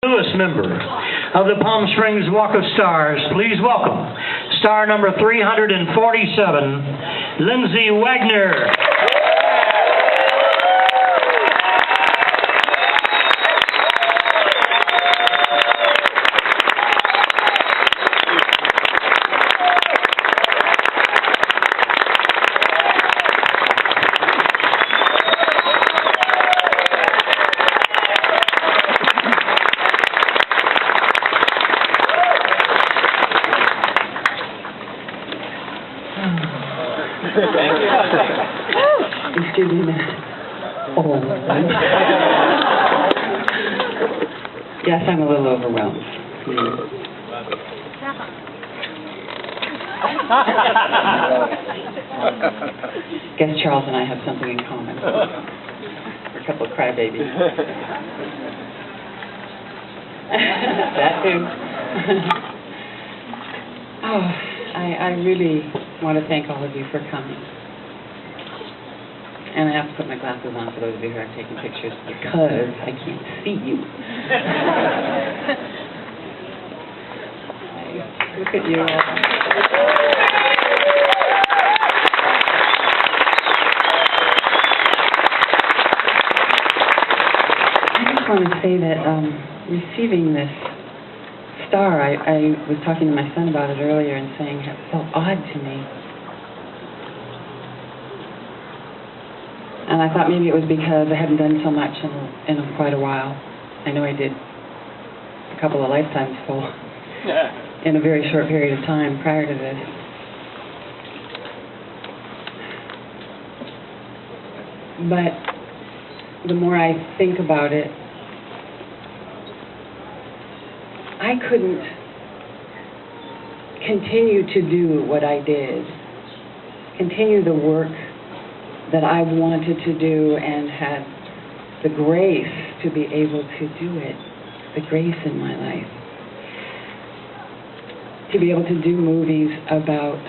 Newest member of the Palm Springs Walk of Stars, please welcome star number 347, Lindsay Wagner. Excuse me. Oh. Yes, I'm a little overwhelmed. Guess Charles and I have something in common. We're a couple of crybabies. That too. Oh, I really want to thank all of you for coming. And I have to put my glasses on for those of you who are taking pictures because I can't see you. Look at you all. I just want to say that receiving this star, I was talking to my son about it earlier and saying it felt odd to me. And I thought maybe it was because I hadn't done so much in quite a while. I know I did a couple of lifetimes full in a very short period of time prior to this. But the more I think about it, I couldn't continue to do what I did, continue the work that I wanted to do and had the grace to be able to do it, the grace in my life. To be able to do movies about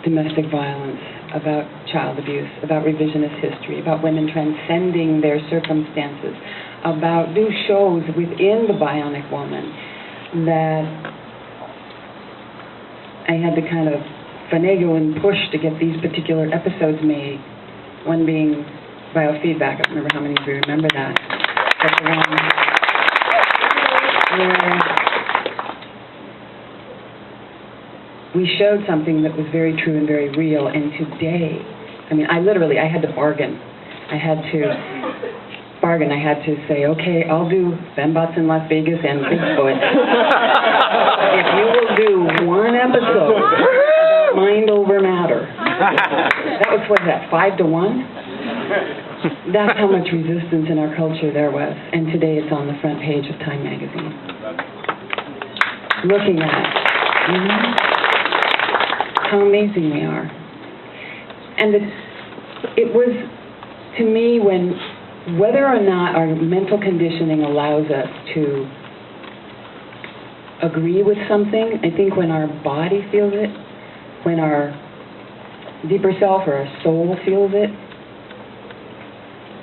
domestic violence, about child abuse, about revisionist history, about women transcending their circumstances, about do shows within the Bionic Woman that I had to kind of finagle and push to get these particular episodes made. One being biofeedback. I don't remember how many of you remember that. But the one where we showed something that was very true and very real. And today, I mean, I had to bargain. I had to say, okay, I'll do Fembots in Las Vegas and Bigfoot. If you will do one episode mind over matter. That was, what was that, 5-1? That's how much resistance in our culture there was. And today it's on the front page of Time magazine. Looking at how amazing we are. And it was, to me, whether or not our mental conditioning allows us to agree with something, I think when our body feels it, when our deeper self or our soul feels it,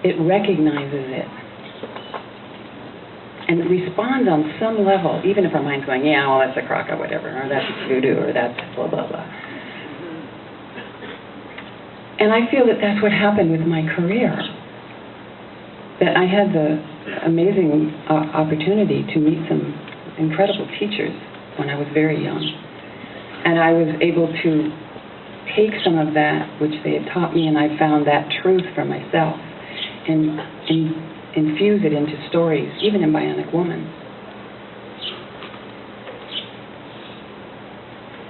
it recognizes it. And it responds on some level, even if our mind's going, yeah, well, that's a crock or whatever, or that's voodoo, or that's blah, blah, blah. And I feel that that's what happened with my career. That I had the amazing opportunity to meet some incredible teachers when I was very young. And I was able to take some of that which they had taught me, and I found that truth for myself and infuse it into stories, even in Bionic Woman.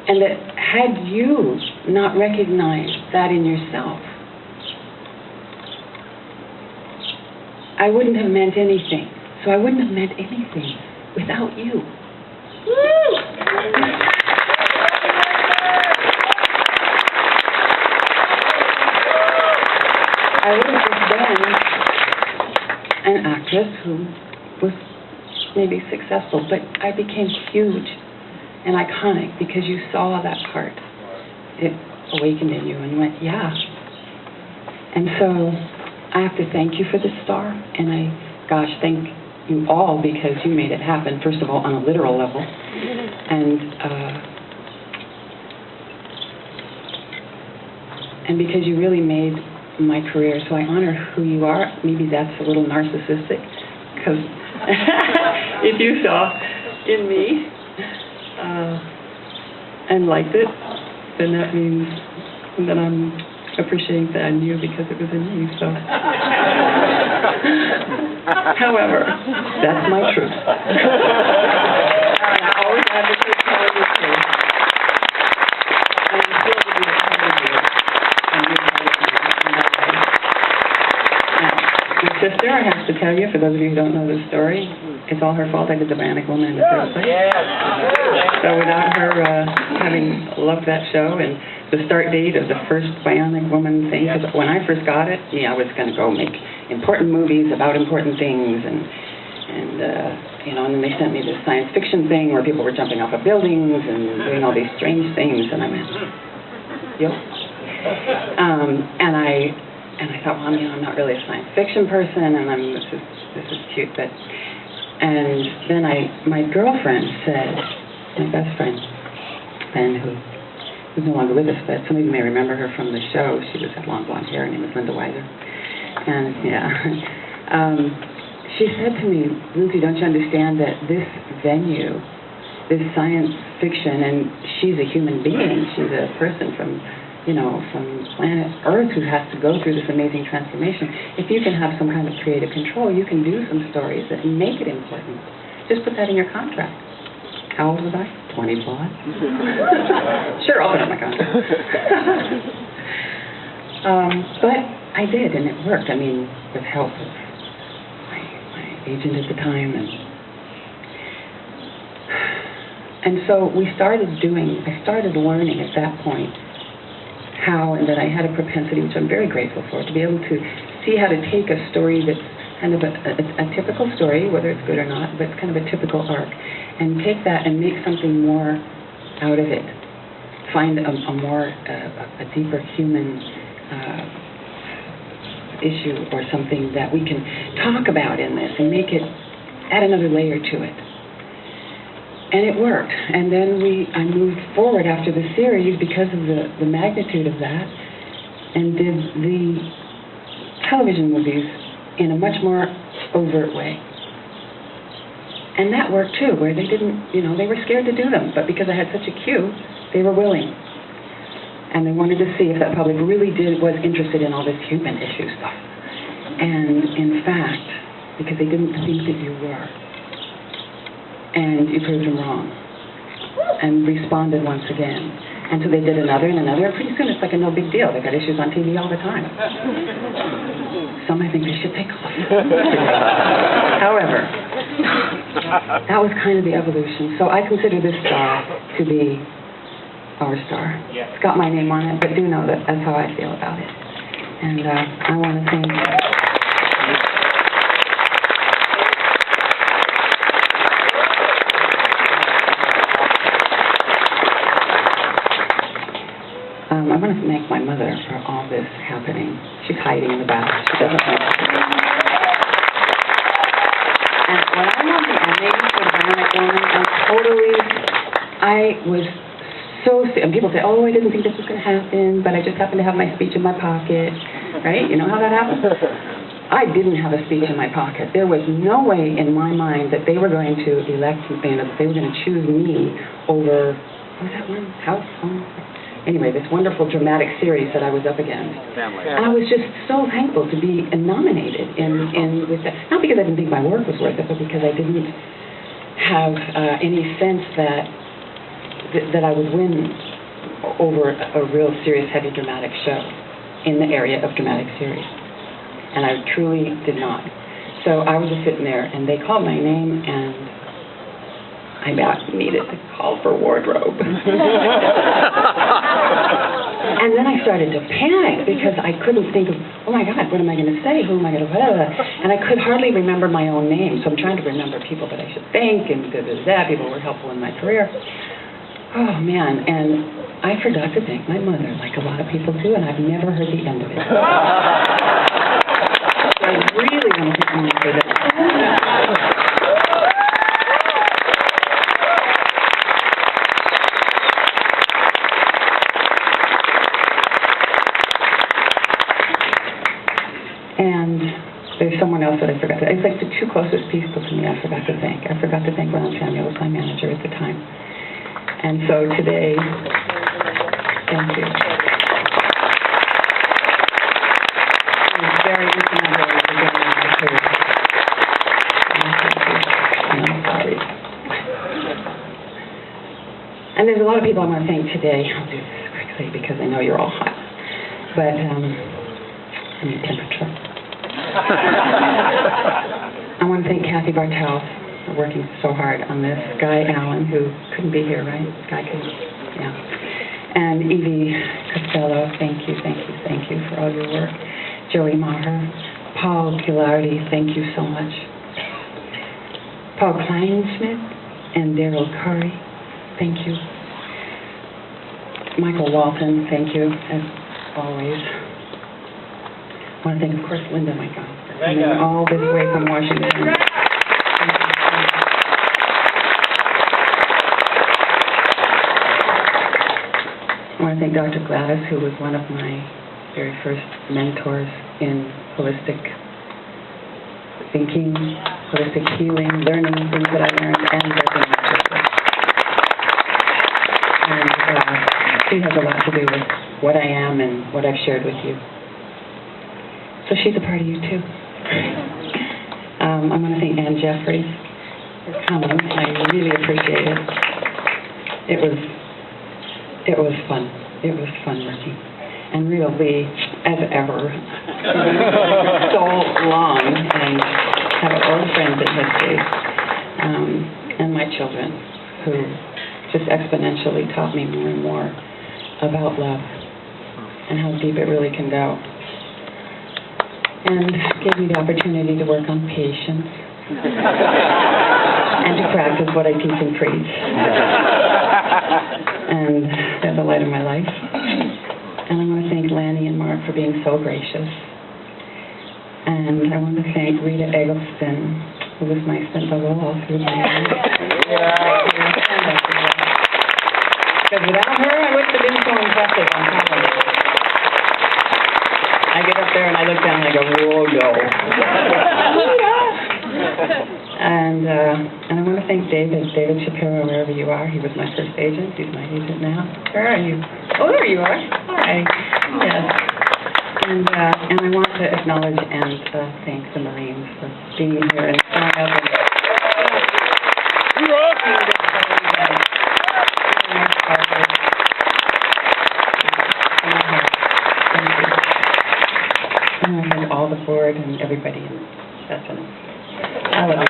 And that had you not recognized that in yourself, I wouldn't have meant anything. So I wouldn't have meant anything without you. Woo! I would have just been an actress who was maybe successful, but I became huge and iconic because you saw that part. It awakened in you and went, yeah. And so I have to thank you for this star, and thank you all because you made it happen, first of all, on a literal level. And because you really made my career, so I honor who you are. Maybe that's a little narcissistic, because if you saw in me and liked it, then that means that I'm appreciating that in you because it was in me, so. However, that's my truth. And I always advocate telling the truth. And I'm thrilled to be a part of you. And be a part of me in that way. Now, my sister, I have to tell you, for those of you who don't know the story, it's all her fault. I did the Bionic Woman in the first place. So without her having loved that show and the start date of the first Bionic Woman thing, because when I first got it, I was going to go make important movies about important things, and then they sent me this science fiction thing where people were jumping off of buildings and doing all these strange things, and I went, yo. And I thought, well, I'm not really a science fiction person, and this is cute, but. And then my girlfriend said, my best friend, Ben, who's no longer with us, but some of you may remember her from the show. She just had long blonde hair. Her name was Lindsay Wagner. And she said to me, Lindsay, don't you understand that this venue, this science fiction, and she's a human being. She's a person from planet Earth who has to go through this amazing transformation. If you can have some kind of creative control, you can do some stories that make it important. Just put that in your contract. How old was I? 25. Sure, I'll put it in my contract. But I did, and it worked. I mean, with help of my agent at the time, and so I started learning at that point how, and that I had a propensity, which I'm very grateful for, to be able to see how to take a story that's kind of a typical story, whether it's good or not, but it's kind of a typical arc, and take that and make something more out of it. Find a deeper human issue or something that we can talk about in this and make it, add another layer to it. And it worked. And then I moved forward after the series because of the magnitude of that, and did the television movies in a much more overt way. And that worked too, where they didn't, they were scared to do them, but because I had such a cue, they were willing. And they wanted to see if that public really was interested in all this human issue stuff. And in fact, because they didn't think that you were. And you proved them wrong, and responded once again. And so they did another and another, and pretty soon it's like a no big deal. They've got issues on TV all the time. Some I think they should take off. However, that was kind of the evolution. So I consider this star to be our star. It's got my name on it, but do know that that's how I feel about it. And I want to thank you. I want to thank my mother for all this happening. She's hiding in the back. She doesn't know. And when I won the Emmy for the Bionic Woman, I was so sick. And people say, oh, I didn't think this was going to happen, but I just happened to have my speech in my pocket. Right? You know how that happens? I didn't have a speech in my pocket. There was no way in my mind that they were going to elect me, that they were going to choose me over, what was that one? House? Anyway, this wonderful dramatic series that I was up against. And I was just so thankful to be nominated with that. Not because I didn't think my work was worth it, but because I didn't have any sense that I would win over a real serious, heavy dramatic show in the area of dramatic series. And I truly did not. So I was just sitting there, and they called my name, and I needed to call for wardrobe. And then I started to panic because I couldn't think of, oh my God, what am I going to say? Who am I going to, and I could hardly remember my own name. So I'm trying to remember people that I should thank, and people who were helpful in my career. Oh man, and I forgot to thank my mother, like a lot of people do, and I've never heard the end of it. So I really want to thank my mother for that. two closest people to me I forgot to thank. I forgot to thank Ron Samuel, who was my manager at the time. And so today, thank you. He was very instrumental in the beginning of my career. And thank you. And I'm sorry. And there's a lot of people I want to thank today. I'll do this quickly because I know you're all hot. But, I need temperature. I want to thank Kathy Bartel for working so hard on this. Guy Allen, who couldn't be here, right? Guy couldn't, yeah. And Evie Costello, thank you for all your work. Joey Maher, Paul Pilardi, thank you so much. Paul Kleinsmith and Daryl Curry, thank you. Michael Walton, thank you, as always. I want to thank, of course, Linda, my God, for coming all this way from Washington. I want to thank Dr. Gladys, who was one of my very first mentors in holistic thinking, holistic healing, learning things that I learned, and working with it. And she has a lot to do with what I am and what I've shared with you. So she's a part of you, too. I want to thank Ann Jeffries for coming. I really appreciate it. It was fun. It was fun working. And really, as ever, so long, and have old friends in history, and my children, who just exponentially taught me more and more about love and how deep it really can go. And gave me the opportunity to work on patience and to practice what I teach and preach. And they're the light of my life. And I want to thank Lanny and Mark for being so gracious. And I want to thank Rita Eggleston, who was my stunt double all through my life. Because without her, I wouldn't have been so impressive on television. I get up there and I look down and I go, whoa, no. And I want to thank David Shapiro, wherever you are. He was my first agent. He's my agent now. Where are you? Oh, there you are. Hi. Yes. And I want to acknowledge and thank the Marines for being here and showing up. And I thank all the board and everybody in Session. I love you.